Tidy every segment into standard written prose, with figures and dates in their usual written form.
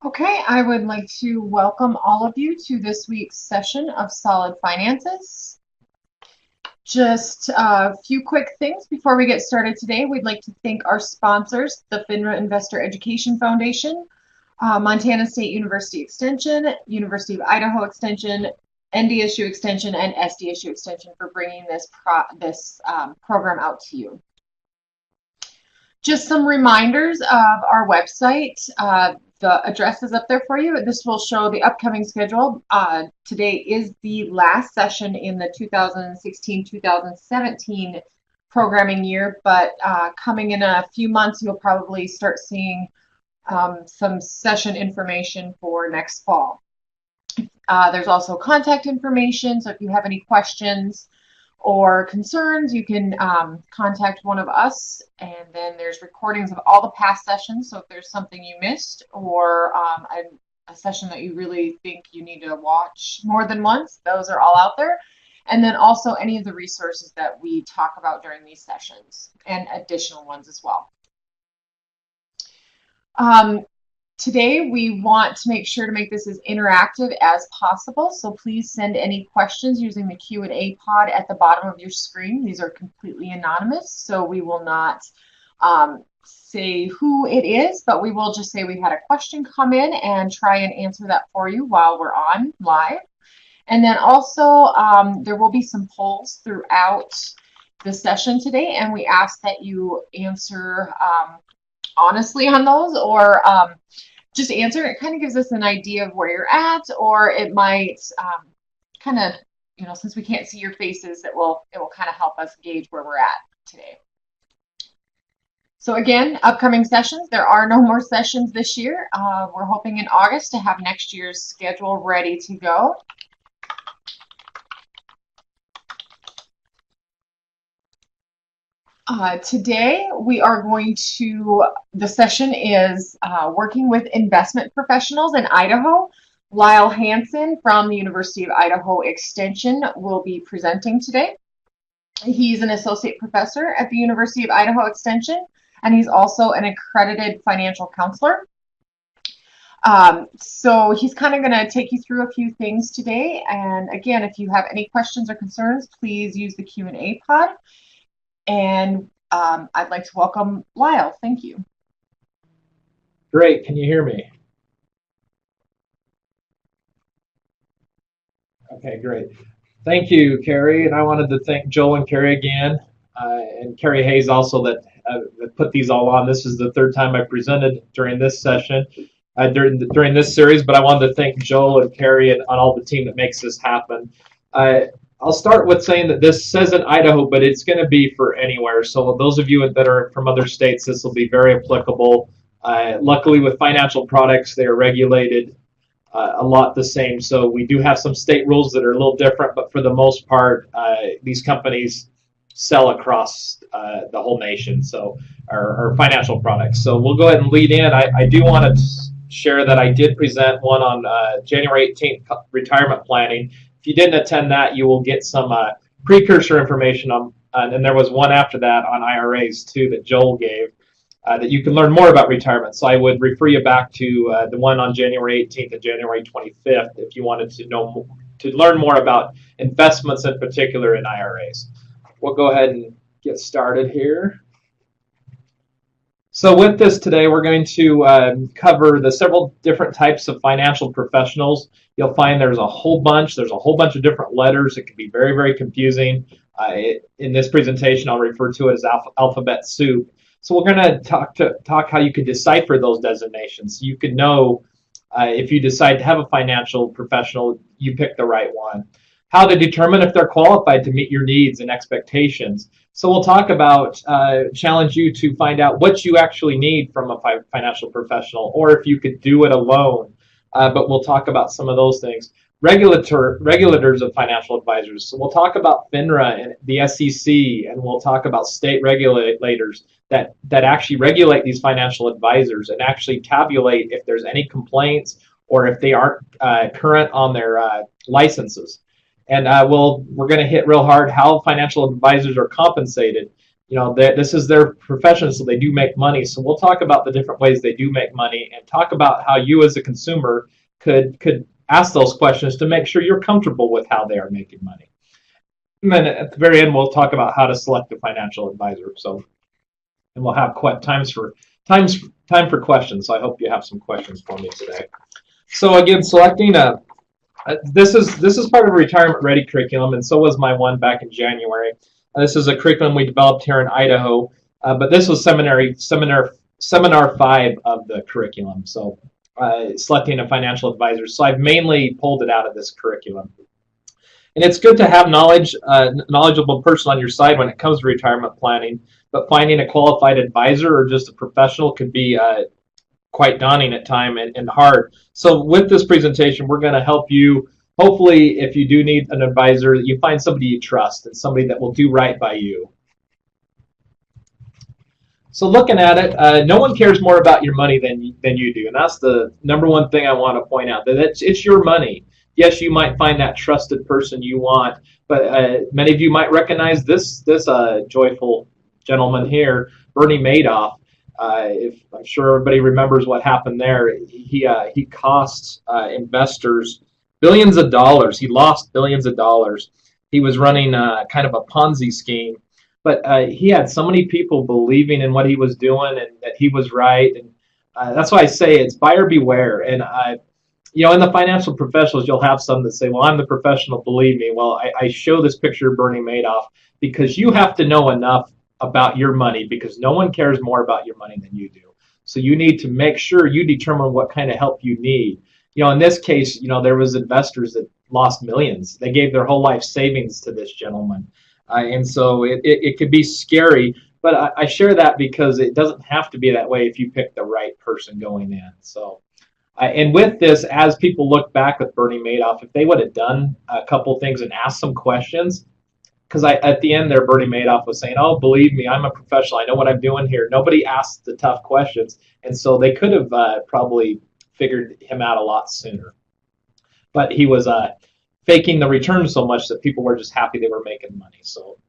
Okay, I would like to welcome all of you to this week's session of Solid Finances. Just a few quick things before we get started today. We'd like to thank our sponsors, the FINRA Investor Education Foundation, Montana State University Extension, University of Idaho Extension, NDSU Extension, and SDSU Extension for bringing this program out to you. Just some reminders of our website. The address is up there for you. This will show the upcoming schedule. Today is the last session in the 2016-2017 programming year, but coming in a few months, you'll probably start seeing some session information for next fall. There's also contact information, so if you have any questions or concerns, you can contact one of us. And then there's recordings of all the past sessions. So if there's something you missed or a session that you really think you need to watch more than once, those are all out there. And then also any of the resources that we talk about during these sessions and additional ones as well. Today, we want to make sure to make this as interactive as possible, so please send any questions using the Q&A pod at the bottom of your screen. These are completely anonymous, so we will not say who it is, but we will just say we had a question come in and try and answer that for you while we're on live. And then also, there will be some polls throughout the session today, and we ask that you answer honestly on those, or just answer. It kind of gives us an idea of where you're at, or it might kind of, since we can't see your faces, it will kind of help us gauge where we're at today. So again, upcoming sessions, there are no more sessions this year. We're hoping in August to have next year's schedule ready to go. Today we are the session is working with investment professionals in Idaho. Lyle Hansen from the University of Idaho Extension will be presenting today. He's an associate professor at the University of Idaho Extension, and he's also an accredited financial counselor. So he's kind of going to take you through a few things today. And again, if you have any questions or concerns, please use the Q&A pod. And I'd like to welcome Lyle. Thank you. Great. Can you hear me? Okay, great. Thank you, Carrie. And I wanted to thank Joel and Carrie again, and Carrie Hayes also that put these all on. This is the third time I presented during this session, during this series, but I wanted to thank Joel and Carrie and all the team that makes this happen. I'll start with saying that this says in Idaho, but it's going to be for anywhere. So those of you that are from other states, this will be very applicable. Luckily, with financial products, they are regulated a lot the same. So we do have some state rules that are a little different, but for the most part, these companies sell across the whole nation. So our financial products. So we'll go ahead and lead in. I do want to share that I did present one on January 18th, retirement planning. If you didn't attend that, you will get some precursor information on, and there was one after that on IRAs too that Joel gave that you can learn more about retirement. So I would refer you back to the one on January 18th and January 25th if you wanted to learn more about investments in particular in IRAs. We'll go ahead and get started here. So with this today, we're going to cover the several different types of financial professionals. You'll find there's a whole bunch of different letters. It can be very, very confusing. In this presentation, I'll refer to it as alphabet soup. So we're going to talk how you could decipher those designations. So you can know if you decide to have a financial professional, you pick the right one. How to determine if they're qualified to meet your needs and expectations. So we'll talk about, challenge you to find out what you actually need from a financial professional, or if you could do it alone. But we'll talk about some of those things. Regulators of financial advisors. So we'll talk about FINRA and the SEC, and we'll talk about state regulators that actually regulate these financial advisors and actually tabulate if there's any complaints or if they aren't current on their licenses. And we're going to hit real hard how financial advisors are compensated. this is their profession, so they do make money. So we'll talk about the different ways they do make money and talk about how you as a consumer could ask those questions to make sure you're comfortable with how they are making money. And then at the very end, we'll talk about how to select a financial advisor. So, and we'll have time for questions. So I hope you have some questions for me today. So again, selecting this is part of a retirement ready curriculum, and so was my one back in January. This is a curriculum we developed here in Idaho, but this was seminar 5 of the curriculum. So selecting a financial advisor. So I've mainly pulled it out of this curriculum. And it's good to have knowledgeable person on your side when it comes to retirement planning, but finding a qualified advisor or just a professional could be quite daunting at times and hard. So with this presentation, we're going to help you. Hopefully, if you do need an advisor, you find somebody you trust and somebody that will do right by you. So looking at it, no one cares more about your money than you do, and that's the number one thing I want to point out. That it's your money. Yes, you might find that trusted person you want, but many of you might recognize this joyful gentleman here, Bernie Madoff. If I'm sure everybody remembers what happened there, he cost investors billions of dollars. He lost billions of dollars. He was running kind of a Ponzi scheme, but he had so many people believing in what he was doing and that he was right. And that's why I say it's buyer beware. And in the financial professionals, you'll have some that say, well, I'm the professional, believe me. Well, I show this picture of Bernie Madoff because you have to know enough about your money, because no one cares more about your money than you do. So you need to make sure you determine what kind of help you need. In this case, there was investors that lost millions. They gave their whole life savings to this gentleman. And so it could be scary, but I share that because it doesn't have to be that way if you pick the right person going in. So, and with this, as people look back with Bernie Madoff, if they would have done a couple things and asked some questions, because at the end there, Bernie Madoff was saying, oh, believe me, I'm a professional. I know what I'm doing here. Nobody asked the tough questions. And so they could have probably figured him out a lot sooner. But he was faking the return so much that people were just happy they were making money. So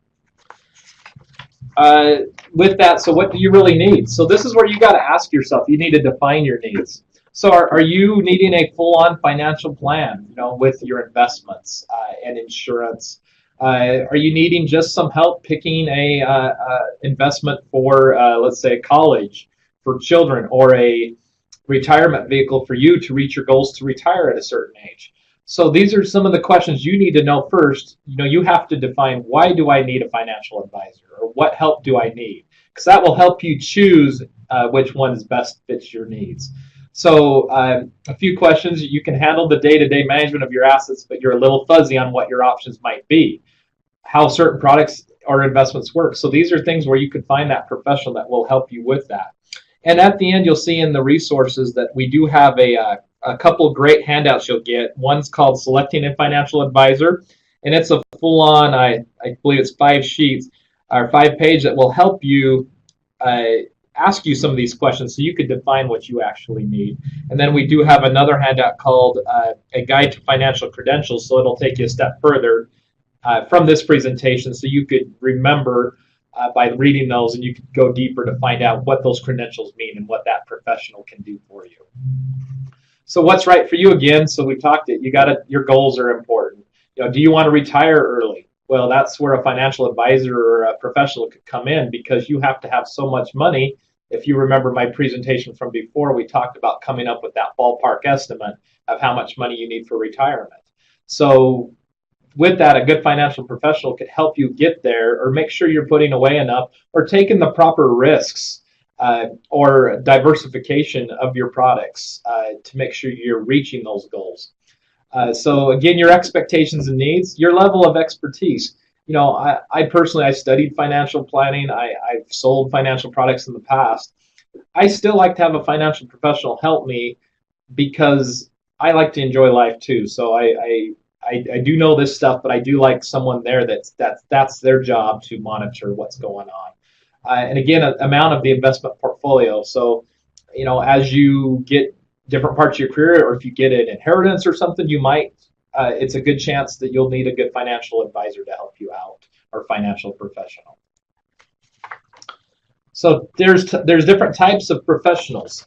with that, so what do you really need? So this is where you got to ask yourself. You need to define your needs. So are you needing a full-on financial plan, with your investments and insurance? Are you needing just some help picking a investment for, let's say, college for children, or a retirement vehicle for you to reach your goals to retire at a certain age? So these are some of the questions you need to know first. You have to define, why do I need a financial advisor, or what help do I need? Because that will help you choose which ones best fits your needs. So a few questions. You can handle the day-to-day management of your assets, but you're a little fuzzy on what your options might be, how certain products or investments work. So these are things where you could find that professional that will help you with that. And at the end, you'll see in the resources that we do have a couple great handouts you'll get. One's called Selecting a Financial Advisor, and it's a full-on, I believe it's 5 sheets, or 5-page, that will help you ask you some of these questions so you could define what you actually need. And then we do have another handout called A Guide to Financial Credentials, so it'll take you a step further from this presentation, so you could remember by reading those, and you could go deeper to find out what those credentials mean and what that professional can do for you. So what's right for you again? So we talked it. Your goals are important. Do you want to retire early? Well, that's where a financial advisor or a professional could come in, because you have to have so much money. If you remember my presentation from before, we talked about coming up with that ballpark estimate of how much money you need for retirement. So with that, a good financial professional could help you get there, or make sure you're putting away enough, or taking the proper risks or diversification of your products to make sure you're reaching those goals. So again, your expectations and needs, your level of expertise. I personally studied financial planning. I've sold financial products in the past. I still like to have a financial professional help me, because I like to enjoy life too. So I do know this stuff, but I do like someone there that's their job to monitor what's going on. And again, amount of the investment portfolio. So, as you get different parts of your career, or if you get an inheritance or something, you might, it's a good chance that you'll need a good financial advisor to help you out, or financial professional. So there's different types of professionals.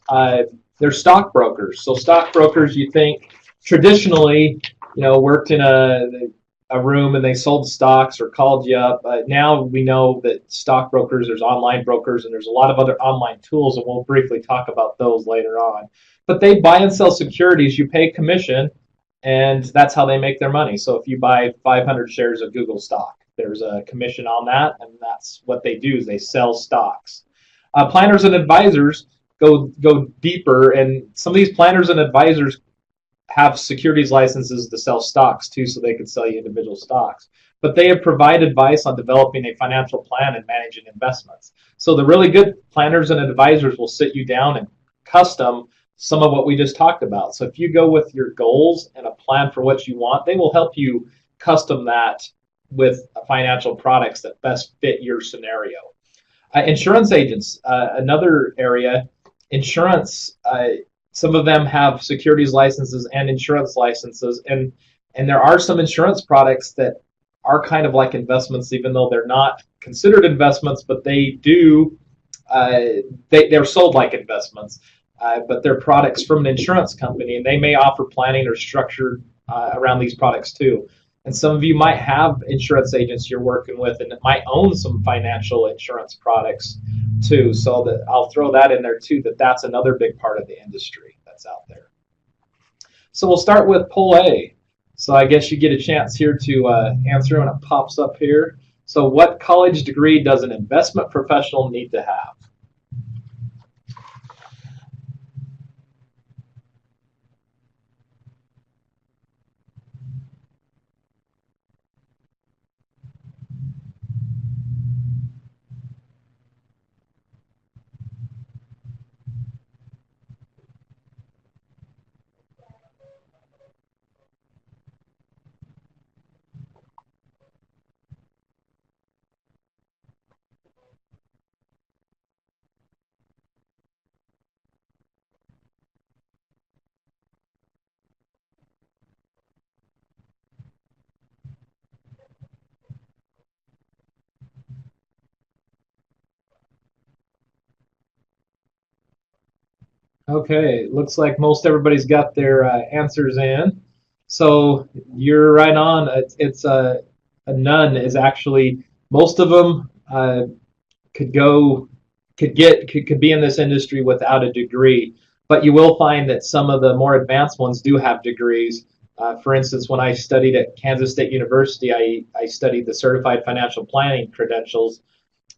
There's stockbrokers. So stockbrokers, you think traditionally, worked in a room and they sold stocks or called you up. Now we know that stockbrokers, there's online brokers, and there's a lot of other online tools, and we'll briefly talk about those later on. But they buy and sell securities. You pay commission, and that's how they make their money. So if you buy 500 shares of Google stock, there's a commission on that, and that's what they do is they sell stocks. Planners and advisors go deeper, and some of these planners and advisors have securities licenses to sell stocks too, so they can sell you individual stocks. But they provide advice on developing a financial plan and managing investments. So the really good planners and advisors will sit you down and custom some of what we just talked about. So if you go with your goals and a plan for what you want, they will help you custom that with financial products that best fit your scenario. Insurance agents, another area. Insurance, some of them have securities licenses and insurance licenses, and there are some insurance products that are kind of like investments, even though they're not considered investments, but they do they're sold like investments, but they're products from an insurance company, and they may offer planning or structure around these products too. And some of you might have insurance agents you're working with and might own some financial insurance products too. So that I'll throw that in there too, that's another big part of the industry that's out there. So we'll start with poll A. So I guess you get a chance here to answer when it pops up here. So what college degree does an investment professional need to have? Okay, looks like most everybody's got their answers in. So you're right on. It's a none is actually most of them could go could be in this industry without a degree, but you will find that some of the more advanced ones do have degrees. For instance, when I studied at Kansas State University, I studied the certified financial planning credentials,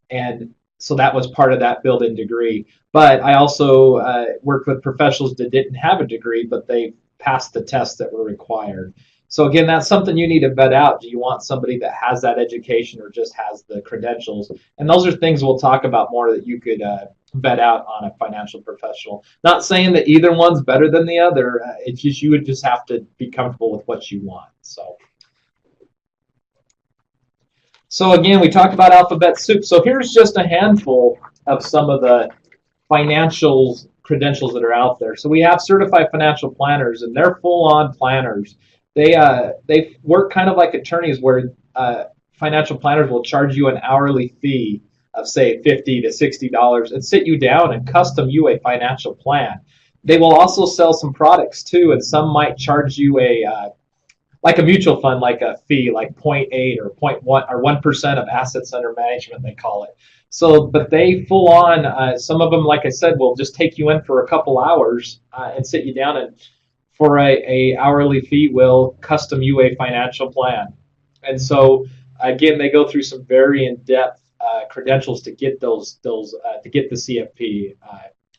and so that was part of that built-in degree. But I also worked with professionals that didn't have a degree, but they passed the tests that were required. So again, that's something you need to vet out. Do you want somebody that has that education or just has the credentials? And those are things we'll talk about more that you could vet out on a financial professional. Not saying that either one's better than the other. It's just you would just have to be comfortable with what you want. So again, we talked about alphabet soup. So here's just a handful of some of the financial credentials that are out there. So we have certified financial planners, and they're full-on planners. They work kind of like attorneys, where financial planners will charge you an hourly fee of say $50 to $60 and sit you down and custom you a financial plan. They will also sell some products too, and some might charge you like a mutual fund, like a fee, like 0.8 or 0.1 or 1% of assets under management, they call it. So, but they full on, some of them, like I said, will just take you in for a couple hours and sit you down, and for a hourly fee will custom you a financial plan. And so again, they go through some very in-depth credentials to get those to get the CFP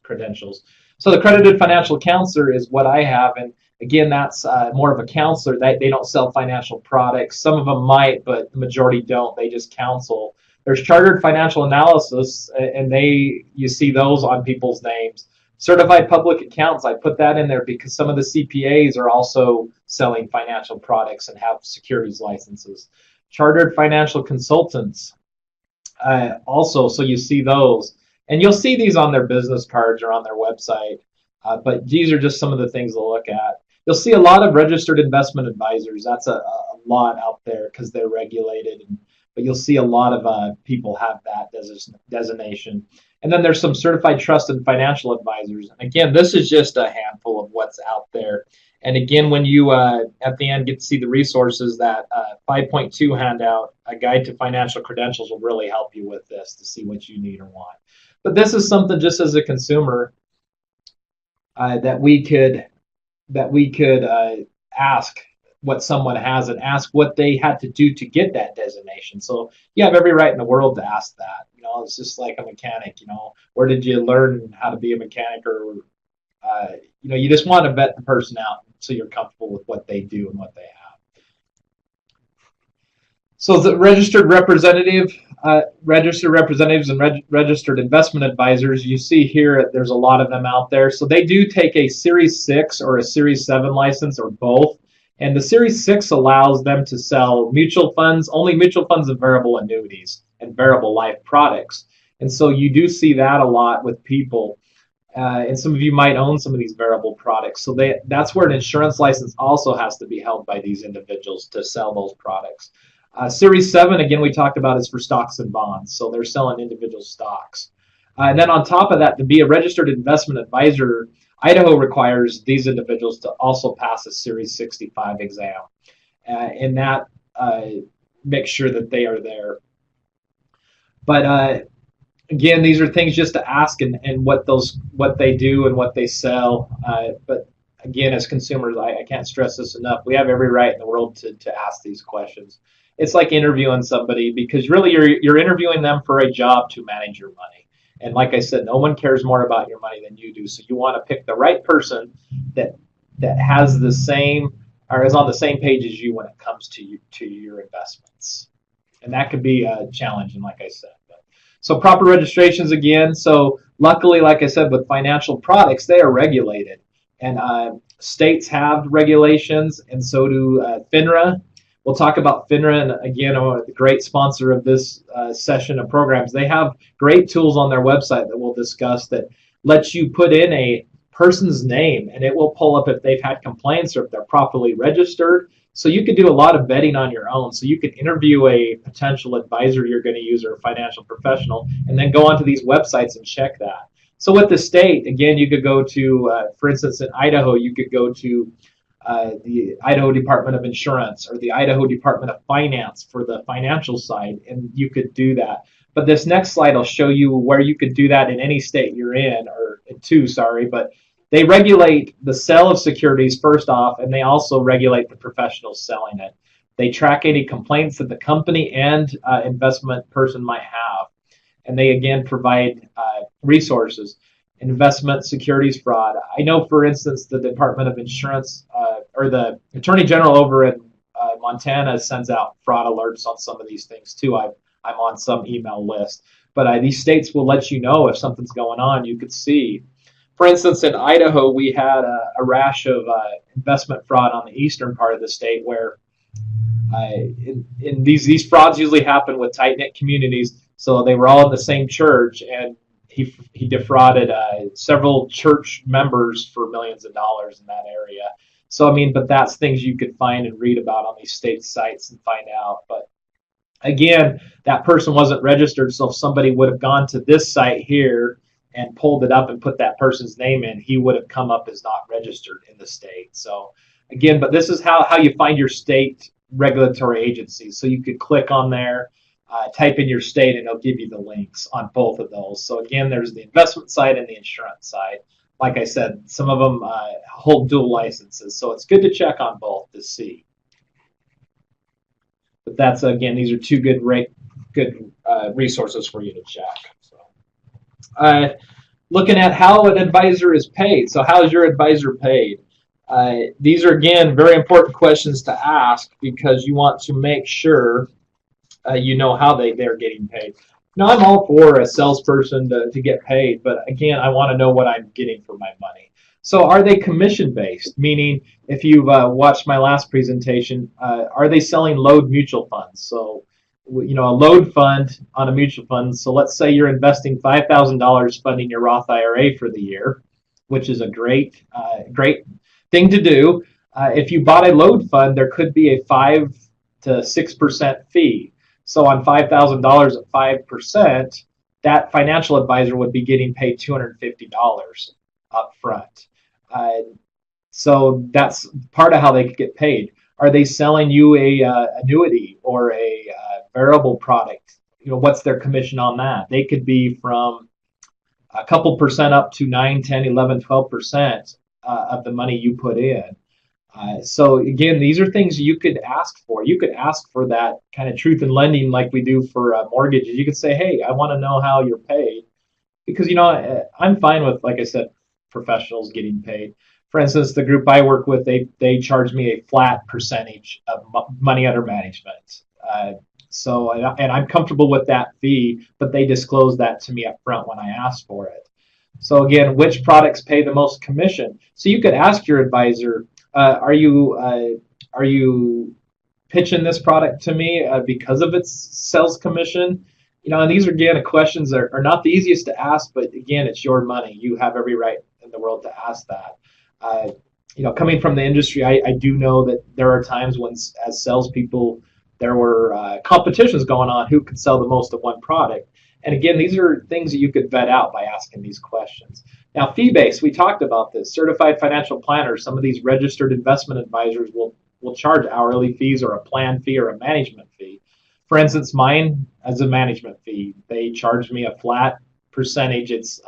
credentials. So the accredited financial counselor is what I have, and again, that's more of a counselor. They don't sell financial products. Some of them might, but the majority don't. They just counsel. There's chartered financial analysis, and you see those on people's names. Certified public accounts, I put that in there because some of the CPAs are also selling financial products and have securities licenses. Chartered financial consultants, also, so you see those. And you'll see these on their business cards or on their website, but these are just some of the things to look at. You'll see a lot of registered investment advisors. That's a lot out there because they're regulated. And but you'll see a lot of people have that designation. And then there's some certified trust and financial advisors. And again, this is just a handful of what's out there. And again, when you at the end get to see the resources, that 5.2 handout, a guide to financial credentials, will really help you with this to see what you need or want. But this is something just as a consumer that we could ask what someone has and ask what they had to do to get that designation. So you have every right in the world to ask that. It's just like a mechanic. Where did you learn how to be a mechanic? Or you just want to vet the person out so you're comfortable with what they do and what they have. So the registered representatives and registered investment advisors, you see here there's a lot of them out there. So they do take a Series 6 or a Series 7 license or both. And the Series 6 allows them to sell mutual funds, only mutual funds and variable annuities and variable life products. And so you do see that a lot with people. And some of you might own some of these variable products. So that's where an insurance license also has to be held by these individuals to sell those products. Series 7, again, we talked about, is for stocks and bonds. So they're selling individual stocks. And then on top of that, to be a registered investment advisor, Idaho requires these individuals to also pass a Series 65 exam. And that makes sure that they are there. But again, these are things just to ask and what they do and what they sell. But again, as consumers, I can't stress this enough. We have every right in the world to ask these questions. It's like interviewing somebody, because really you're interviewing them for a job to manage your money. And like I said, no one cares more about your money than you do. So you want to pick the right person that has the same or is on the same page as you when it comes to your investments. And that could be challenging, like I said. So proper registrations again. So luckily, like I said, with financial products, they are regulated. And states have regulations, and so do FINRA. We'll talk about FINRA, and again, the great sponsor of this session of programs. They have great tools on their website that we'll discuss that lets you put in a person's name, and it will pull up if they've had complaints or if they're properly registered. So you could do a lot of vetting on your own. So you could interview a potential advisor you're going to use or a financial professional, and then go onto these websites and check that. So with the state, again, you could go to, for instance, in Idaho, you could go to the Idaho Department of Insurance or the Idaho Department of Finance for the financial side, and you could do that. But this next slide will show you where you could do that in any state you're in, or two, sorry, but they regulate the sale of securities first off, and they also regulate the professionals selling it. They track any complaints that the company and investment person might have, and they again provide resources. Investment securities fraud. I know, for instance, the Department of Insurance or the Attorney General over in Montana sends out fraud alerts on some of these things too. I'm on some email list, but these states will let you know if something's going on. You could see, for instance, in Idaho, we had a rash of investment fraud on the eastern part of the state, where in these frauds usually happen with tight-knit communities. So they were all in the same church, and he defrauded several church members for millions of dollars in that area. So, I mean, but that's things you could find and read about on these state sites and find out. But again, that person wasn't registered. So if somebody would have gone to this site here and pulled it up and put that person's name in, he would have come up as not registered in the state. So again, but this is how you find your state regulatory agencies. So you could click on there, type in your state, and it'll give you the links on both of those. So again, there's the investment side and the insurance side. Like I said, some of them hold dual licenses, so it's good to check on both to see. But that's, again, these are two good resources for you to check. So, looking at how an advisor is paid. So how is your advisor paid? These are, again, very important questions to ask, because you want to make sure you know how they're getting paid. Now, I'm all for a salesperson to get paid, but again, I want to know what I'm getting for my money. So are they commission-based? Meaning, if you've watched my last presentation, are they selling load mutual funds? So, a load fund on a mutual fund. So let's say you're investing $5,000 funding your Roth IRA for the year, which is a great thing to do. If you bought a load fund, there could be a 5 to 6% fee. So on $5,000 at 5%, that financial advisor would be getting paid $250 up front. So that's part of how they could get paid. Are they selling you a annuity or a variable product? What's their commission on that? They could be from a couple percent up to 9, 10, 11, 12% of the money you put in. So again, these are things you could ask for. You could ask for that kind of truth in lending like we do for mortgages. You could say, hey, I want to know how you're paid. Because, I'm fine with, like I said, professionals getting paid. For instance, the group I work with, they charge me a flat percentage of money under management. And I'm comfortable with that fee, but they disclose that to me up front when I ask for it. So again, which products pay the most commission? So you could ask your advisor, are you pitching this product to me because of its sales commission? And these are, again, questions that are not the easiest to ask, but again, it's your money. You have every right in the world to ask that. Coming from the industry, I do know that there are times when, as salespeople, there were competitions going on who could sell the most of one product. And again, these are things that you could vet out by asking these questions. Now, fee-based, we talked about this. Certified financial planners, some of these registered investment advisors will charge hourly fees or a plan fee or a management fee. For instance, mine as a management fee, they charge me a flat percentage. It's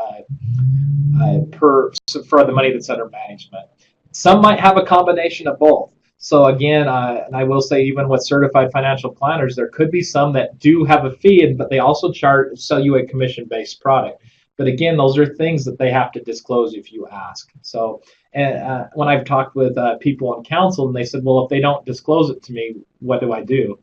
for the money that's under management. Some might have a combination of both. So again, and I will say, even with certified financial planners, there could be some that do have a fee, but they also sell you a commission-based product. But again, those are things that they have to disclose if you ask. So when I've talked with people on council, and they said, well, if they don't disclose it to me, what do I do?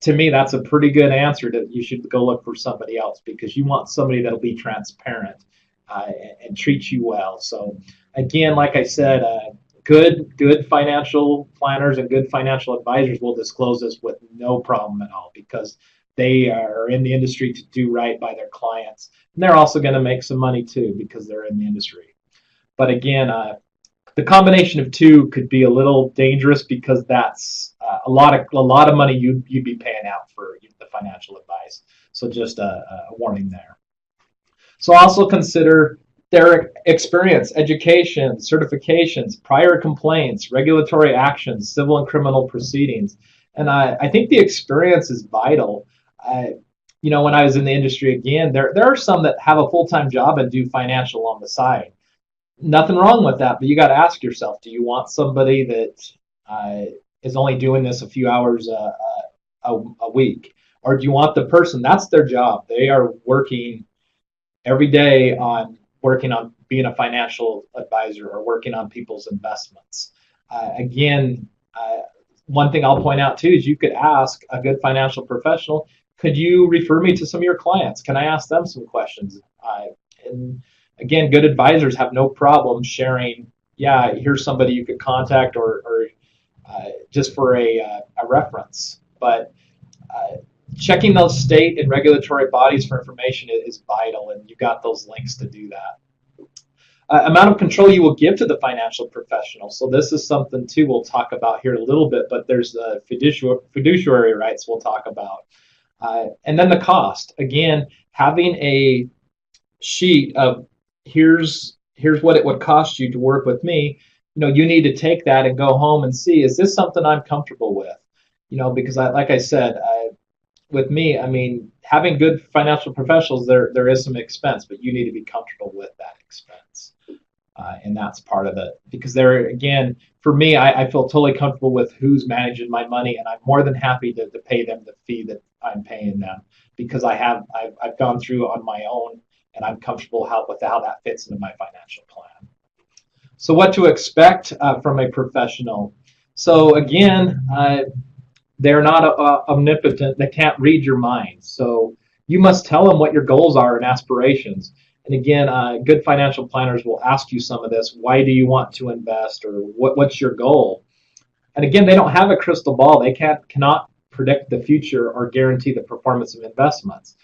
To me, that's a pretty good answer that you should go look for somebody else, because you want somebody that'll be transparent and treat you well. So again, like I said, good financial planners and good financial advisors will disclose this with no problem at all, because they are in the industry to do right by their clients. And they're also going to make some money too, because they're in the industry. But again, the combination of two could be a little dangerous, because that's a lot of money you'd be paying out for the financial advice. So just a warning there. So also consider their experience, education, certifications, prior complaints, regulatory actions, civil and criminal proceedings. And I think the experience is vital. When I was in the industry, again, there are some that have a full-time job and do financial on the side. Nothing wrong with that, but you got to ask yourself, do you want somebody that is only doing this a few hours a week? Or do you want the person, that's their job, they are working every day on working on being a financial advisor or working on people's investments? Again, one thing I'll point out too is you could ask a good financial professional, could you refer me to some of your clients? Can I ask them some questions? And again, good advisors have no problem sharing, yeah, here's somebody you could contact, or just for a reference. But checking those state and regulatory bodies for information is vital, and you've got those links to do that. Amount of control you will give to the financial professional. So this is something too we'll talk about here a little bit, but there's the fiduciary rights we'll talk about. And then the cost. Again, having a sheet of here's what it would cost you to work with me. You need to take that and go home and see, is this something I'm comfortable with? Because like I said, with me, I mean, having good financial professionals, there is some expense, but you need to be comfortable with that expense. And that's part of it. Because there, again, for me, I feel totally comfortable with who's managing my money, and I'm more than happy to pay them the fee that I'm paying them, because I've gone through on my own, and I'm comfortable with how that fits into my financial plan. So what to expect from a professional? So again, they're not omnipotent. They can't read your mind. So you must tell them what your goals are and aspirations. And again, good financial planners will ask you some of this. Why do you want to invest, or what's your goal? And again, they don't have a crystal ball. They cannot predict the future or guarantee the performance of investments.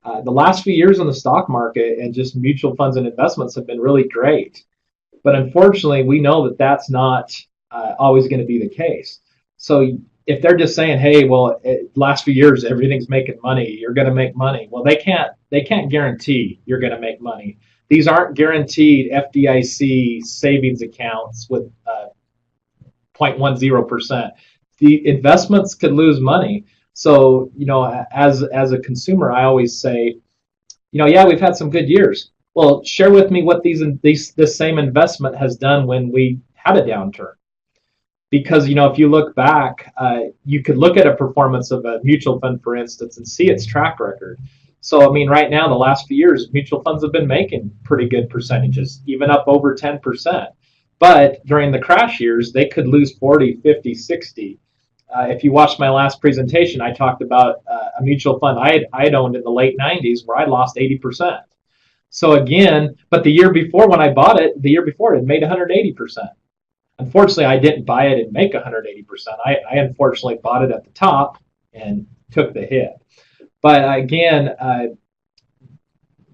The last few years in the stock market and just mutual funds and investments have been really great. But unfortunately, we know that that's not always going to be the case. So if they're just saying, hey, well, last few years everything's making money, you're going to make money. Well, they can't guarantee you're going to make money. These aren't guaranteed FDIC savings accounts with 0.10%. The investments could lose money. So, as a consumer, I always say, yeah, we've had some good years. Well, share with me what this same investment has done when we had a downturn. Because if you look back, you could look at a performance of a mutual fund, for instance, and see its track record. So, I mean, right now, the last few years, mutual funds have been making pretty good percentages, even up over 10%. But during the crash years, they could lose 40, 50, 60. If you watched my last presentation, I talked about a mutual fund I'd owned in the late 90s where I lost 80%. So again, but the year before when I bought it, the year before it had made 180%. Unfortunately, I didn't buy it and make 180%. I unfortunately bought it at the top and took the hit. But again,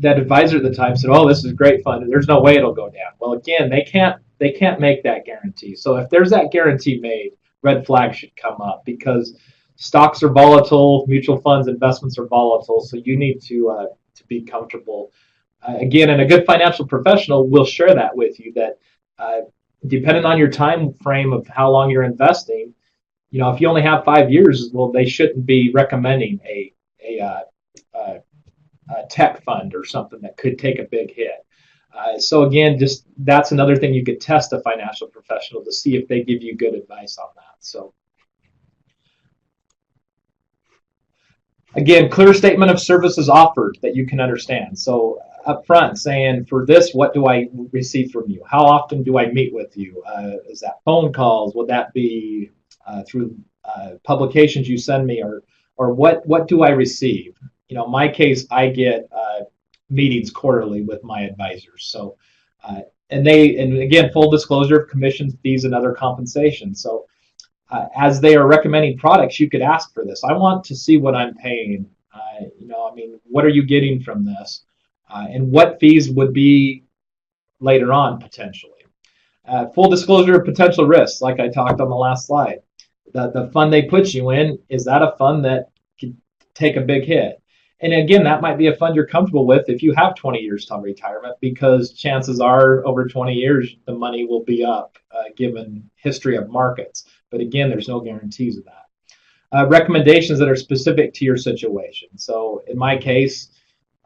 that advisor at the time said, "Oh, this is great fun. There's no way it'll go down." Well, again, they can't make that guarantee. So if there's that guarantee made, red flags should come up because stocks are volatile, mutual funds investments are volatile. So you need to be comfortable. Again, and a good financial professional will share that with you that. Depending on your time frame of how long you're investing, if you only have 5 years, well, they shouldn't be recommending a tech fund or something that could take a big hit. So again, just that's another thing you could test a financial professional to see if they give you good advice on that. So again, clear statement of services offered that you can understand. So up front saying, for this, what do I receive from you? How often do I meet with you? Is that phone calls? Would that be through publications you send me? Or what do I receive? In my case, I get meetings quarterly with my advisors. So, and again, full disclosure of commissions, fees, and other compensation. So as they are recommending products, you could ask for this. I want to see what I'm paying. What are you getting from this? And what fees would be later on potentially. Full disclosure of potential risks, like I talked on the last slide. The fund they put you in, is that a fund that could take a big hit? And again, that might be a fund you're comfortable with if you have 20 years till retirement, because chances are over 20 years, the money will be up given history of markets. But again, there's no guarantees of that. Recommendations that are specific to your situation. So in my case,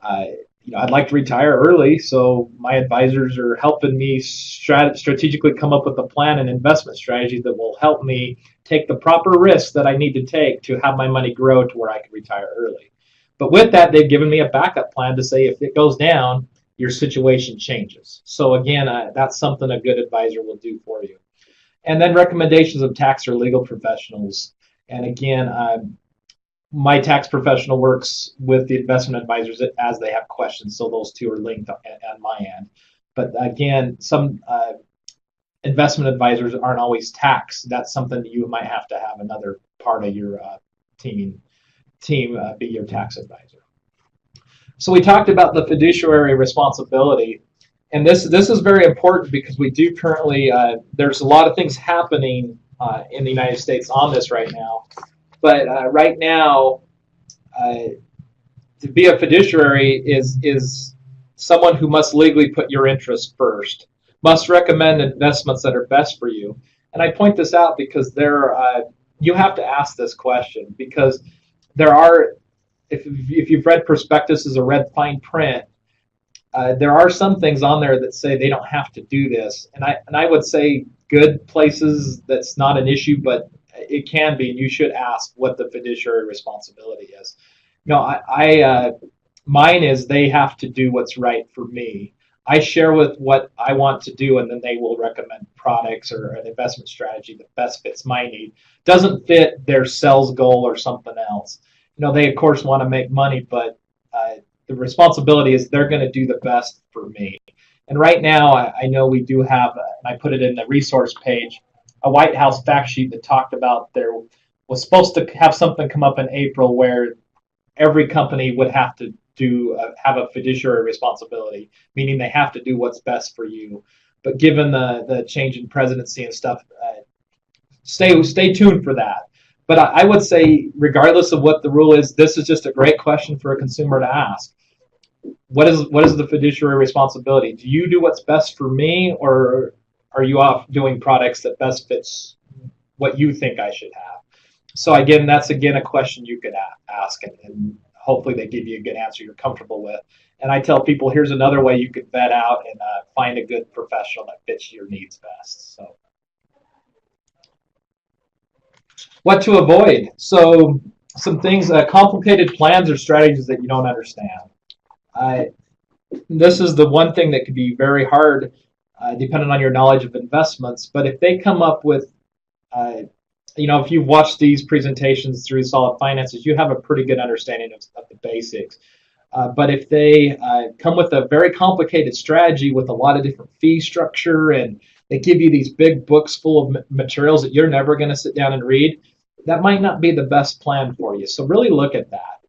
I'd like to retire early, so my advisors are helping me strategically come up with a plan and investment strategy that will help me take the proper risks that I need to take to have my money grow to where I can retire early. But with that, they've given me a backup plan to say if it goes down, your situation changes. So again, that's something a good advisor will do for you. And then recommendations of tax or legal professionals. And again, my tax professional works with the investment advisors as they have questions, so those two are linked on my end. But again, some investment advisors aren't always tax. That's something that you might have to have another part of your team be your tax advisor. So we talked about the fiduciary responsibility, and this is very important because we do currently there's a lot of things happening in the United States on this right now. But right now, to be a fiduciary is someone who must legally put your interests first, must recommend investments that are best for you. And I point this out because you have to ask this question, because there are, if you've read prospectuses or read fine print, there are some things on there that say they don't have to do this. And I would say good places that's not an issue, but it can be, and you should ask what the fiduciary responsibility is. Mine is they have to do what's right for me. I share with what I want to do, and then they will recommend products or an investment strategy that best fits my need. Doesn't fit their sales goal or something else. They of course want to make money, but the responsibility is they're going to do the best for me. And right now, I know we do have, and I put it in the resource page, a White House fact sheet that talked about there was supposed to have something come up in April where every company would have to have a fiduciary responsibility, meaning they have to do what's best for you. But given the change in presidency and stuff, stay tuned for that. But I would say, regardless of what the rule is, this is just a great question for a consumer to ask. What is the fiduciary responsibility? Do you do what's best for me, or are you off doing products that best fits what you think I should have? So again, that's again a question you could ask, and hopefully they give you a good answer you're comfortable with. And I tell people, here's another way you could vet out and find a good professional that fits your needs best. So what to avoid? So some things, complicated plans or strategies that you don't understand. Uh, this is the one thing that could be very hard, depending on your knowledge of investments. But if they come up with uh, if you've watched these presentations through Solid Finances, you have a pretty good understanding of the basics. But if they come with a very complicated strategy with a lot of different fee structure, and they give you these big books full of materials that you're never going to sit down and read, that might not be the best plan for you. So really look at that.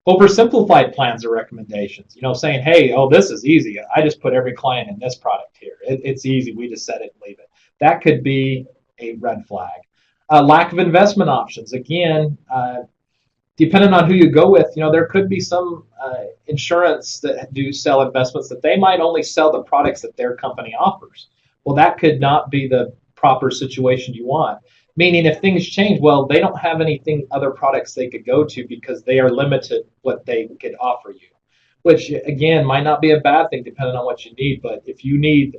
Oversimplified plans or recommendations, saying, hey, oh, this is easy. I just put every client in this product here. It's easy. We just set it and leave it. That could be a red flag. Lack of investment options. Again, depending on who you go with, there could be some insurance that do sell investments that they might only sell the products that their company offers. Well, that could not be the proper situation you want. Meaning, if things change, well, they don't have anything other products they could go to because they are limited what they could offer you. Which again might not be a bad thing depending on what you need. But if you need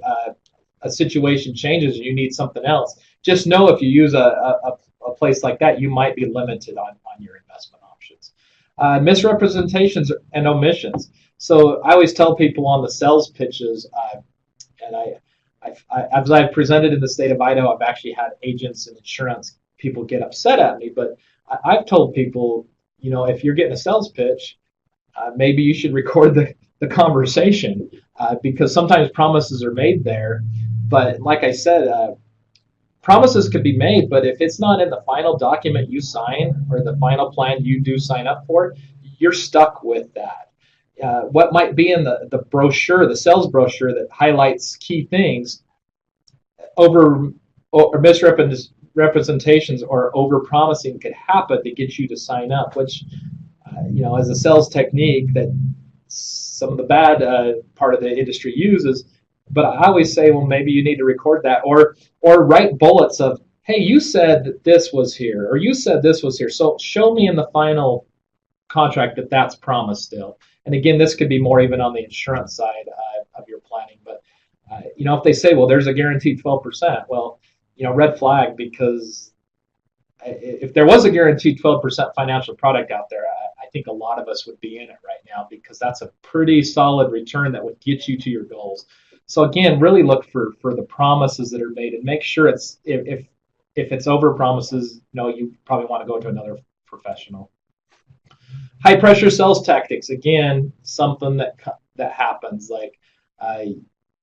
a situation changes and you need something else, just know if you use a place like that, you might be limited on your investment options. Misrepresentations and omissions. So I always tell people on the sales pitches, and as I've presented in the state of Idaho, I've actually had agents and insurance people get upset at me, but I've told people, if you're getting a sales pitch, maybe you should record the conversation because sometimes promises are made there. But like I said, promises could be made, but if it's not in the final document you sign or the final plan you do sign up for, you're stuck with that. What might be in the brochure, the sales brochure that highlights key things, over or misrepresentations or over promising could happen to get you to sign up, which, as a sales technique that some of the bad part of the industry uses. But I always say, well, maybe you need to record that or write bullets of, hey, you said that this was here or you said this was here. So show me in the final contract that that's promised still. And again, this could be more even on the insurance side of your planning. But if they say, well, there's a guaranteed 12%, well, red flag, because if there was a guaranteed 12% financial product out there, I think a lot of us would be in it right now because that's a pretty solid return that would get you to your goals. So again, really look for the promises that are made and make sure it's if it's over promises, you probably want to go to another professional. High pressure sales tactics, again, something that happens. Like,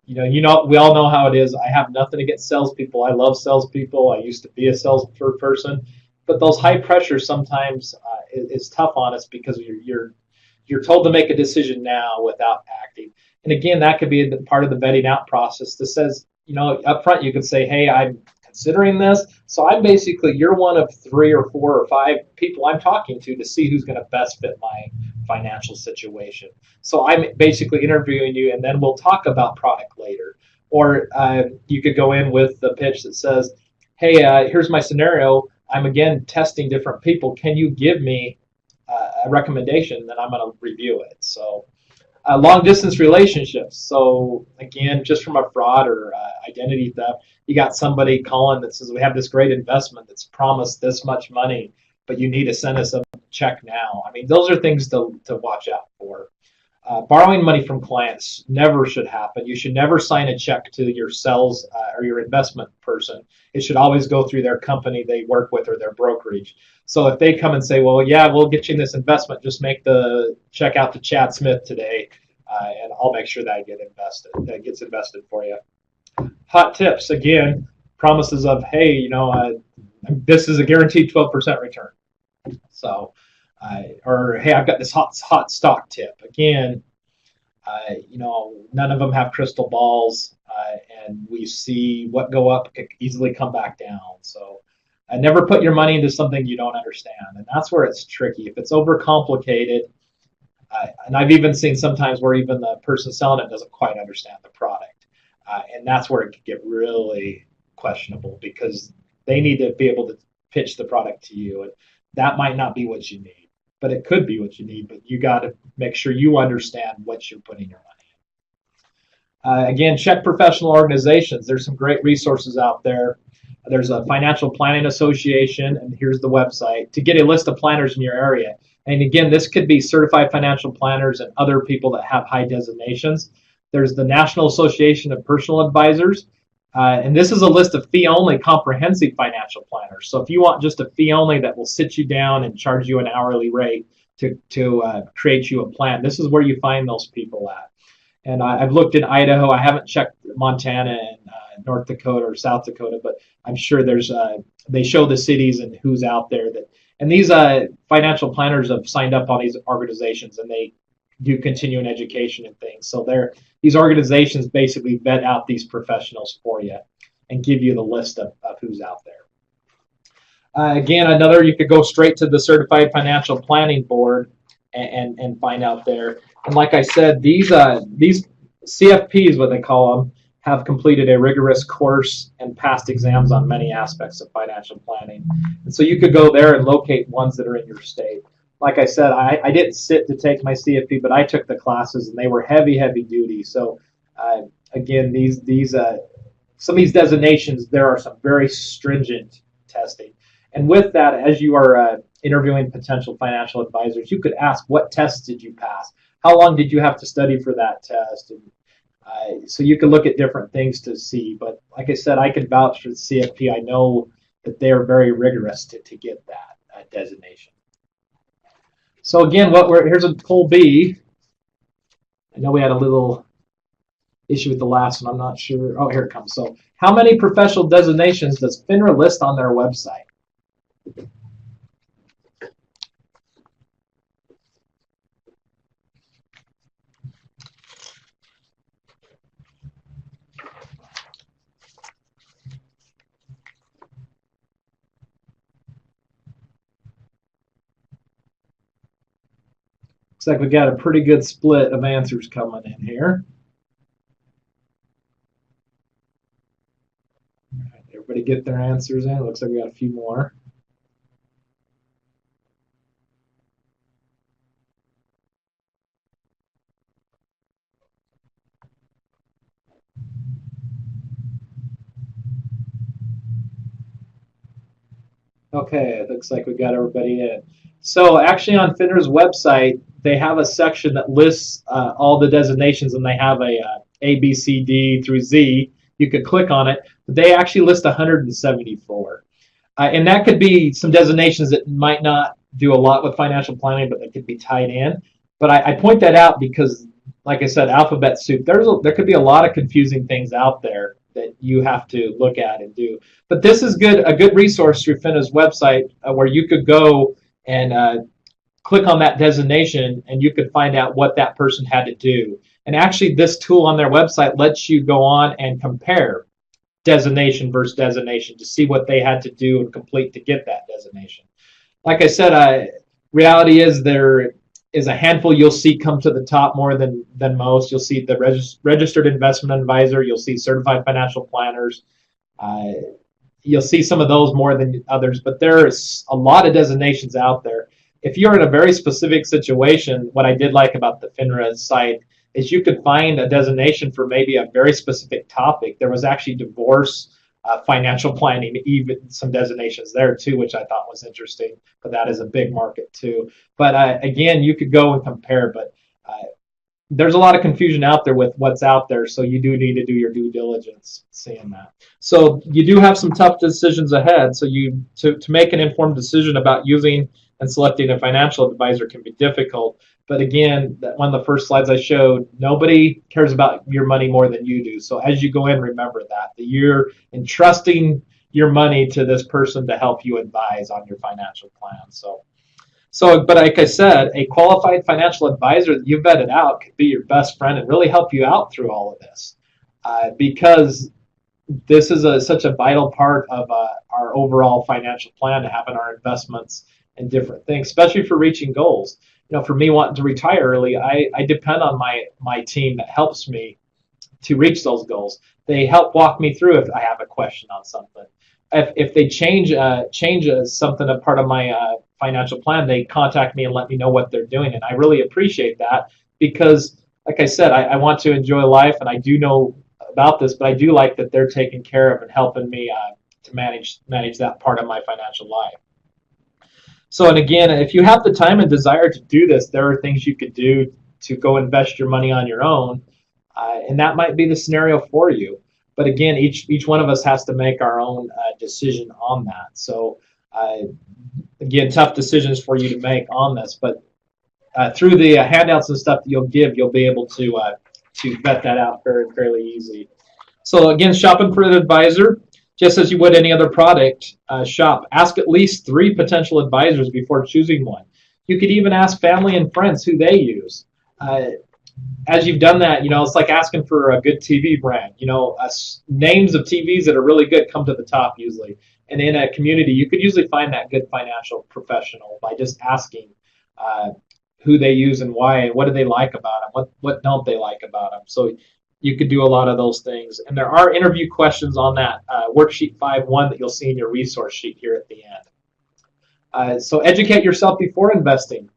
we all know how it is. I have nothing against salespeople. I love salespeople. I used to be a salesperson, but those high pressure sometimes is tough on us because you're told to make a decision now without acting. And again, that could be part of the vetting out process that says, up front you could say, hey, I'm considering this. So you're one of 3 or 4 or 5 people I'm talking to see who's going to best fit my financial situation. So I'm basically interviewing you, and then we'll talk about product later. Or you could go in with the pitch that says, hey, here's my scenario. I'm again testing different people. Can you give me a recommendation? Then I'm going to review it. So long distance relationships. So again, just from a fraud or identity theft, you got somebody calling that says, we have this great investment that's promised this much money, but you need to send us a check now. I mean, those are things to watch out for. Borrowing money from clients never should happen. You should never sign a check to your sales or your investment person. It should always go through their company they work with or their brokerage. So if they come and say, well, yeah, we'll get you this investment, just make the check out to Chad Smith today, and I'll make sure that gets invested for you. Hot tips, again, promises of, hey, this is a guaranteed 12% return. So, or hey, I've got this hot stock tip. Again, none of them have crystal balls, and we see what go up could easily come back down. So, Never put your money into something you don't understand, and that's where it's tricky. If it's overcomplicated, and I've even seen sometimes where even the person selling it doesn't quite understand the product, and that's where it could get really questionable because they need to be able to pitch the product to you, and that might not be what you need, but it could be what you need. But you got to make sure you understand what you're putting your money in. Again, check professional organizations. There's some great resources out there. There's a Financial Planning Association, and here's the website to get a list of planners in your area. And again, this could be certified financial planners and other people that have high designations. There's the National Association of Personal Advisors, and this is a list of fee-only comprehensive financial planners. So if you want just a fee-only that will sit you down and charge you an hourly rate to create you a plan, this is where you find those people at. And I've looked in Idaho. I haven't checked Montana and North Dakota or South Dakota, but I'm sure there's they show the cities and who's out there. And these financial planners have signed up on these organizations, and they do continuing education and things. So these organizations basically vet out these professionals for you and give you the list of who's out there. Again, you could go straight to the Certified Financial Planning Board and find out there. And like I said, these CFPs, what they call them, have completed a rigorous course and passed exams on many aspects of financial planning. And so you could go there and locate ones that are in your state. Like I said, I didn't sit to take my CFP, but I took the classes, and they were heavy duty. So again, some of these designations, there are some very stringent testing. And with that, as you are interviewing potential financial advisors, you could ask, what tests did you pass? How long did you have to study for that test? And so you can look at different things to see. But like I said, I can vouch for the CFP. I know that they are very rigorous to get that designation. So again, here's a poll B. I know we had a little issue with the last one. I'm not sure. Oh, here it comes. So how many professional designations does FINRA list on their website? Looks like we got a pretty good split of answers coming in here. All right, everybody get their answers in. Looks like we got a few more. Okay, it looks like we got everybody in. So actually on FINRA's website, they have a section that lists all the designations, and they have A, B, C, D through Z. You could click on it, but they actually list 174. And that could be some designations that might not do a lot with financial planning, but they could be tied in. But I point that out because, like I said, alphabet soup, there could be a lot of confusing things out there that you have to look at and do. But this is a good resource through FINRA's website where you could go and click on that designation, and you could find out what that person had to do. And actually, this tool on their website lets you go on and compare designation versus designation to see what they had to do and complete to get that designation. Like I said, reality is there is a handful you'll see come to the top more than most. You'll see the registered investment advisor. You'll see certified financial planners. You'll see some of those more than others, but there's a lot of designations out there. If you're in a very specific situation, what I did like about the FINRA site is you could find a designation for maybe a very specific topic. There was actually divorce, financial planning, even some designations there too, which I thought was interesting, but that is a big market too. But again, you could go and compare, but there's a lot of confusion out there with what's out there, so you do need to do your due diligence seeing that. So you do have some tough decisions ahead, so to make an informed decision about using and selecting a financial advisor can be difficult. But again, one of the first slides I showed, nobody cares about your money more than you do. So as you go in, remember that you're entrusting your money to this person to help you advise on your financial plan. But like I said, a qualified financial advisor that you vetted out could be your best friend and really help you out through all of this, because this is such a vital part of our overall financial plan, to having our investments and different things, especially for reaching goals. For me wanting to retire early, I depend on my team that helps me to reach those goals. They help walk me through if I have a question on something. If they change something, a part of my financial plan, they contact me and let me know what they're doing, and I really appreciate that because, like I said, I want to enjoy life, and I do know about this, but I do like that they're taking care of and helping me to manage that part of my financial life. So, and again, if you have the time and desire to do this, there are things you could do to go invest your money on your own, and that might be the scenario for you. But again, each one of us has to make our own decision on that. So, again, tough decisions for you to make on this, but through the handouts and stuff that you'll be able to vet that out fairly easy. So again, shopping for an advisor, just as you would any other product, shop. Ask at least 3 potential advisors before choosing one. You could even ask family and friends who they use. As you've done that, it's like asking for a good TV brand. Names of TVs that are really good come to the top usually. And in a community, you could usually find that good financial professional by just asking who they use and why, and what do they like about them, what don't they like about them. So you could do a lot of those things. And there are interview questions on that worksheet 5.1 that you'll see in your resource sheet here at the end. So educate yourself before investing.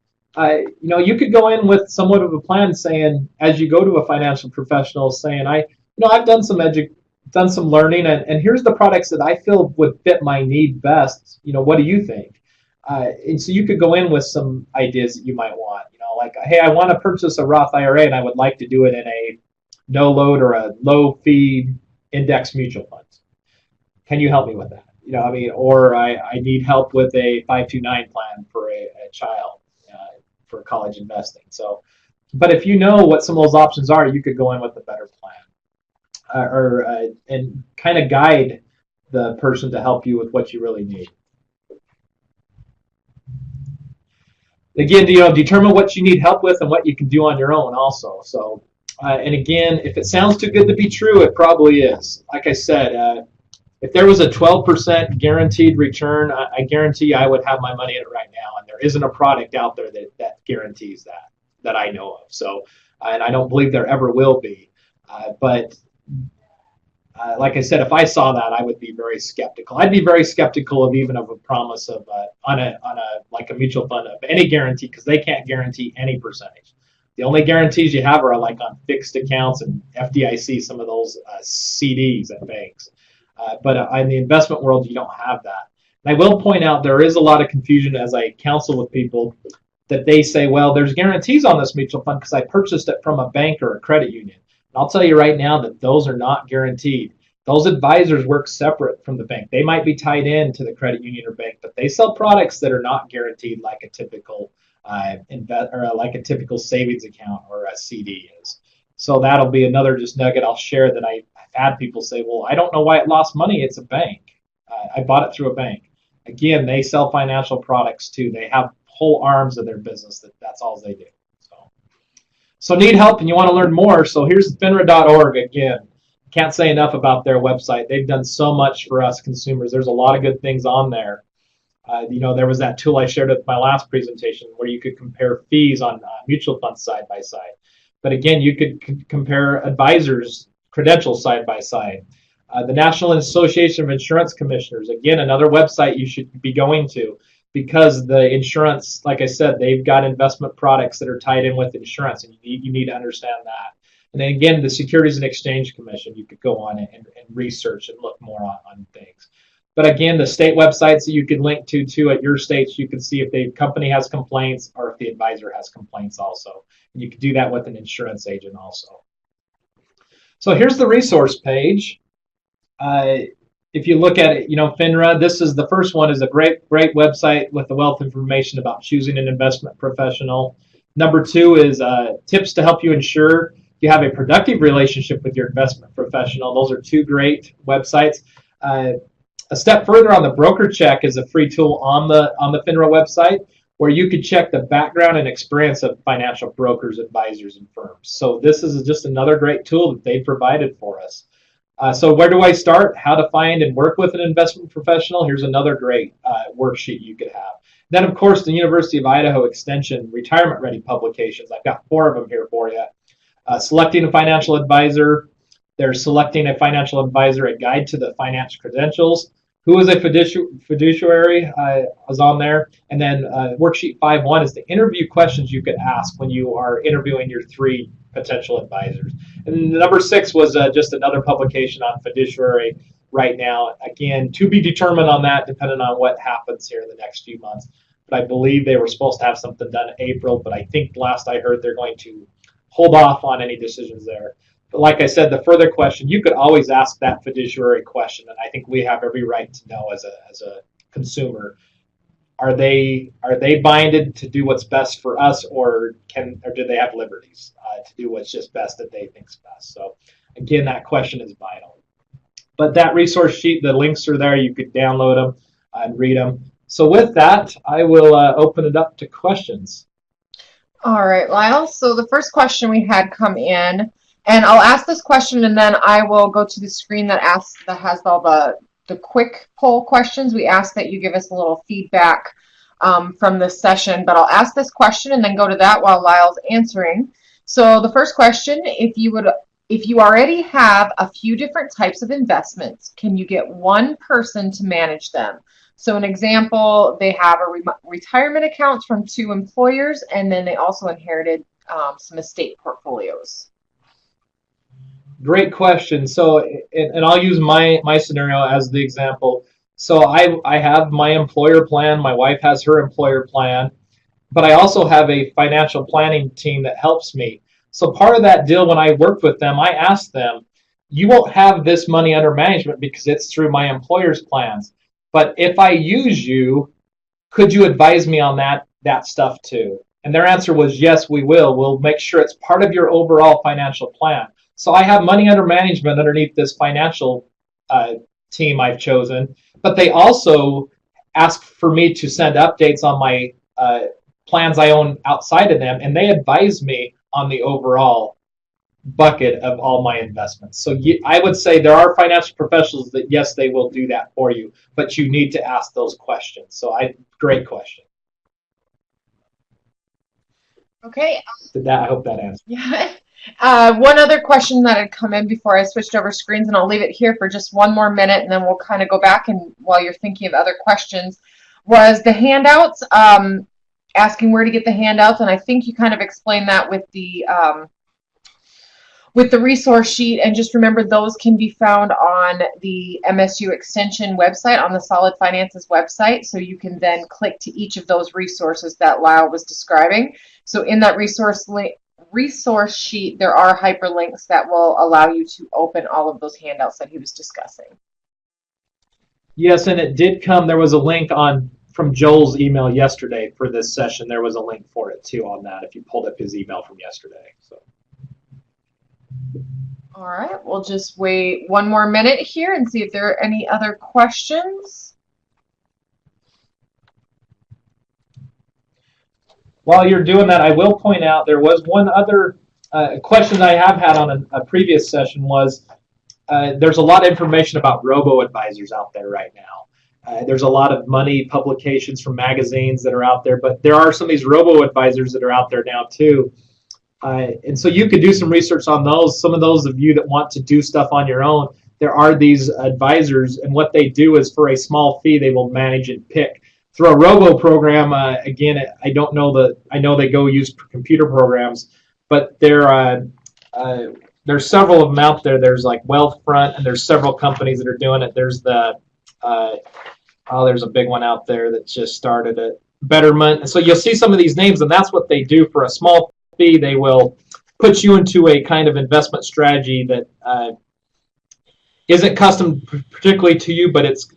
You could go in with somewhat of a plan saying, as you go to a financial professional, saying, I've done some learning, and here's the products that I feel would fit my need best. What do you think? And so you could go in with some ideas that you might want. Like, hey, I want to purchase a Roth IRA, and I would like to do it in a no load or a low fee index mutual fund. Can you help me with that? Or I need help with a 529 plan for a child for college investing. So, but if you know what some of those options are, you could go in with a better plan, and kind of guide the person to help you with what you really need. Again, determine what you need help with and what you can do on your own also. So, and again, if it sounds too good to be true, it probably is. Like I said, if there was a 12% guaranteed return, I guarantee I would have my money in it right now. And there isn't a product out there that guarantees that I know of. So, and I don't believe there ever will be. But like I said, if I saw that, I would be very skeptical. I'd be very skeptical of even of a promise of on a like a mutual fund of any guarantee, because they can't guarantee any percentage. The only guarantees you have are like on fixed accounts and FDIC, some of those CDs at banks. But in the investment world, you don't have that. And I will point out there is a lot of confusion as I counsel with people that they say, well, there's guarantees on this mutual fund because I purchased it from a bank or a credit union. I'll tell you right now that those are not guaranteed. Those advisors work separate from the bank. They might be tied in to the credit union or bank, but they sell products that are not guaranteed like a typical like a typical savings account or a CD is. So that'll be another just nugget I'll share that I've had people say, well, I don't know why it lost money. It's a bank. I bought it through a bank. Again, they sell financial products too. They have whole arms of their business that's all they do. So need help and you want to learn more. So here's FINRA.org again. Can't say enough about their website. They've done so much for us consumers. There's a lot of good things on there. There was that tool I shared at my last presentation where you could compare fees on mutual funds side by side. But again, you could compare advisors' credentials side by side. The National Association of Insurance Commissioners, again, another website you should be going to, because the insurance, like I said, they've got investment products that are tied in with insurance, and you need to understand that. And then again, the Securities and Exchange Commission, you could go on and research and look more on things. But again, the state websites that you could link to at your states, you can see if the company has complaints or if the advisor has complaints also. And you can do that with an insurance agent also. So here's the resource page. If you look at it, FINRA, this is the first one, is a great website with the wealth of information about choosing an investment professional. Number 2 is tips to help you ensure you have a productive relationship with your investment professional. Those are 2 great websites. A step further on the broker check is a free tool on the FINRA website where you could check the background and experience of financial brokers, advisors, and firms. So this is just another great tool that they provided for us. So where do I start? How to find and work with an investment professional? Here's another great worksheet you could have. Then, of course, the University of Idaho Extension Retirement Ready publications. I've got 4 of them here for you. Selecting a financial advisor. There's selecting a financial advisor, a guide to the financial credentials. Who is a fiduciary? Was on there. And then worksheet 5.1 is the interview questions you could ask when you are interviewing your 3 potential advisors. And number 6 was just another publication on fiduciary right now. Again, to be determined on that, depending on what happens here in the next few months. But I believe they were supposed to have something done in April, but I think last I heard they're going to hold off on any decisions there. But like I said, the further question, you could always ask that fiduciary question, and I think we have every right to know as a consumer. Are they binded to do what's best for us, or do they have liberties to do what's just best that they think's best? So again, that question is vital. But that resource sheet, the links are there. You could download them and read them. So with that, I will open it up to questions. All right, Lyle. So the first question we had come in, and I'll ask this question, and then I will go to the screen that has all the quick poll questions. We ask that you give us a little feedback from this session, but I'll ask this question and then go to that while Lyle's answering. So the first question, if you already have a few different types of investments, can you get one person to manage them? So an example, they have a retirement accounts from 2 employers, and then they also inherited some estate portfolios. Great question. So, and I'll use my scenario as the example. So I have my employer plan. My wife has her employer plan, but I also have a financial planning team that helps me. So part of that deal, when I worked with them, I asked them, you won't have this money under management because it's through my employer's plans. But if I use you, could you advise me on that stuff too? And their answer was, yes, we will. We'll make sure it's part of your overall financial plan. So I have money under management underneath this financial team I've chosen, but they also ask for me to send updates on my plans I own outside of them, and they advise me on the overall bucket of all my investments. So I would say there are financial professionals that, yes, they will do that for you, but you need to ask those questions. So great question. Okay. I hope that answers. Yeah. One other question that had come in before I switched over screens, and I'll leave it here for just one more minute, and then we'll kind of go back and while you're thinking of other questions, was the handouts, asking where to get the handouts, and I think you kind of explained that with the resource sheet, and just remember those can be found on the MSU Extension website, on the Solid Finances website, so you can then click to each of those resources that Lyle was describing. So in that resource sheet, there are hyperlinks that will allow you to open all of those handouts that he was discussing. Yes, and it did come, there was a link from Joel's email yesterday for this session. There was a link for it too on that if you pulled up his email from yesterday. So. All right, we'll just wait one more minute here and see if there are any other questions. While you're doing that, I will point out there was one other question that I have had on a previous session was there's a lot of information about robo-advisors out there right now. There's a lot of money publications from magazines that are out there, but there are some of these robo-advisors that are out there now too. And so you could do some research on those. Some of those of you that want to do stuff on your own, there are these advisors, and what they do is for a small fee, they will manage and pick. Through a robo program, again, I don't know I know they go use computer programs, but there's several of them out there. There's like Wealthfront, and there's several companies that are doing it. There's there's a big one out there that just started it, Betterment. And so you'll see some of these names, and that's what they do for a small fee. They will put you into a kind of investment strategy that isn't custom particularly to you, but it's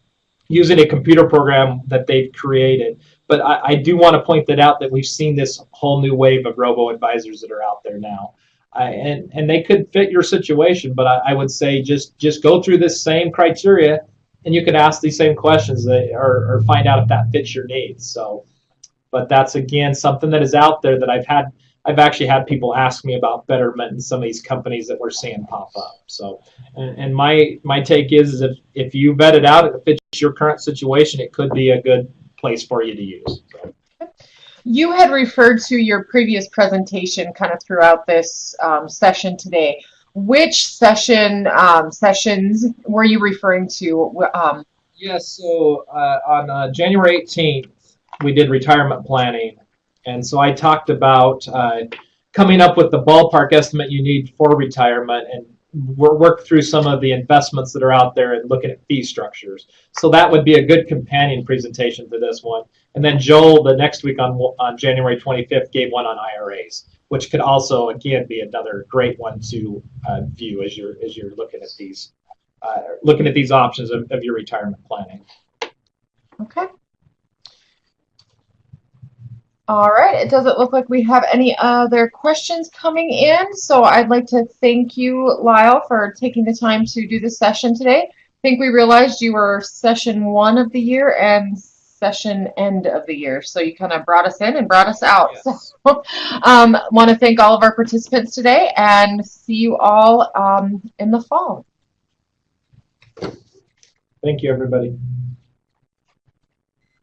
using a computer program that they've created. But I do want to point that out, that we've seen this whole new wave of robo-advisors that are out there now. And they could fit your situation, but I would say just go through this same criteria, and you could ask these same questions or find out if that fits your needs. So, but that's, again, something that is out there that I've had I've actually had people ask me about betterment in some of these companies that we're seeing pop up. So, and my take is if you vet it out and it fits your current situation, it could be a good place for you to use. So. You had referred to your previous presentation kind of throughout this session today. Which sessions were you referring to? Yes, so on January 18th, we did retirement planning. And so I talked about coming up with the ballpark estimate you need for retirement and work through some of the investments that are out there and looking at fee structures. So that would be a good companion presentation to this one. And then Joel, the next week on January 25th, gave one on IRAs, which could also, again, be another great one to view as you're looking at these options of your retirement planning. Okay. All right, it doesn't look like we have any other questions coming in, so I'd like to thank you, Lyle, for taking the time to do this session today. I think we realized you were session 1 of the year and session end of the year, so you kind of brought us in and brought us out. Yes. So want to thank all of our participants today and see you all in the fall. Thank you, everybody.